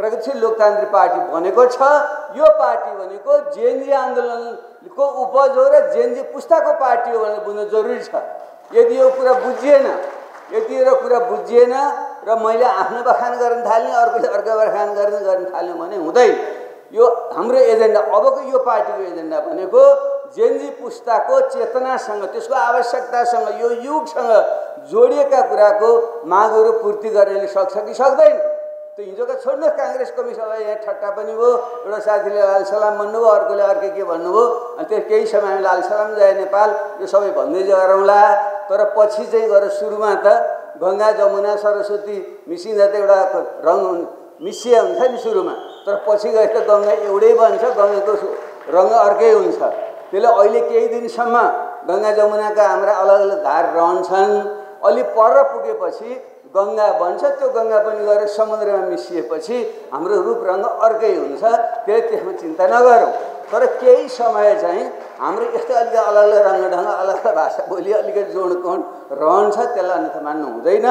प्रगतिशील लोकतान्त्रिक पार्टी बनेको छ। यो पार्टी भनेको जेएनजी आन्दोलनको उपज हो र जेएनजी पुस्ताको पार्टी हो भनेर बुझ्नु जरुरी छ। यदि यो कुरा बुझिएन, र मैले आफ्नो बखान गर्न थालेँ, अर्कोले अर्को बखान गर्न थाल्यो भने हुँदैन। यो हाम्रो एजेन्डा, अबको यो पार्टीको एजेन्डा भनेको जेएनजी पुस्ताको चेतनासँग, त्यसको आवश्यकतासँग, यो युगसँग जोडिएका कुराको मागहरू पूर्ति गर्न सक्छ कि सक्दैन। त्यो हिजोका छोड्नुहोस्, काङ्ग्रेस कमिसनलाई यहाँ ठट्टा पनि भयो, एउटा साथीले लाल सलाम भन्नुभयो, अर्कोले अर्कै के भन्नुभयो। अनि त्यो केही समय लाल सलाम जय नेपाल यो सबै भन्दै गरौँला। तर पछि चाहिँ गएर सुरुमा त गङ्गा जमुना सरस्वती मिसिँदा त एउटा रङ मिसिया हुन्छ नि सुरुमा, तर पछि गए त गङ्गा एउटै बन्छ, गङ्गाको रङ अर्कै हुन्छ। त्यसले अहिले केही दिनसम्म गङ्गा जमुनाका हाम्रा अलग अलग धार रहन्छन्। अलि पर पुगेपछि गङ्गा बन्छ, त्यो गङ्गा पनि गएर समुद्रमा मिसिएपछि हाम्रो रूप रङ अर्कै हुन्छ। त्यसमा चिन्ता नगरौँ। तर केही समय चाहिँ हाम्रो यस्तो अलिकति अलग अलग रङ्गढङ्ग, अलग अलग भाषा बोली, अलिकति जोडकोण रहन्छ, त्यसलाई अन्यथा मान्नु हुँदैन।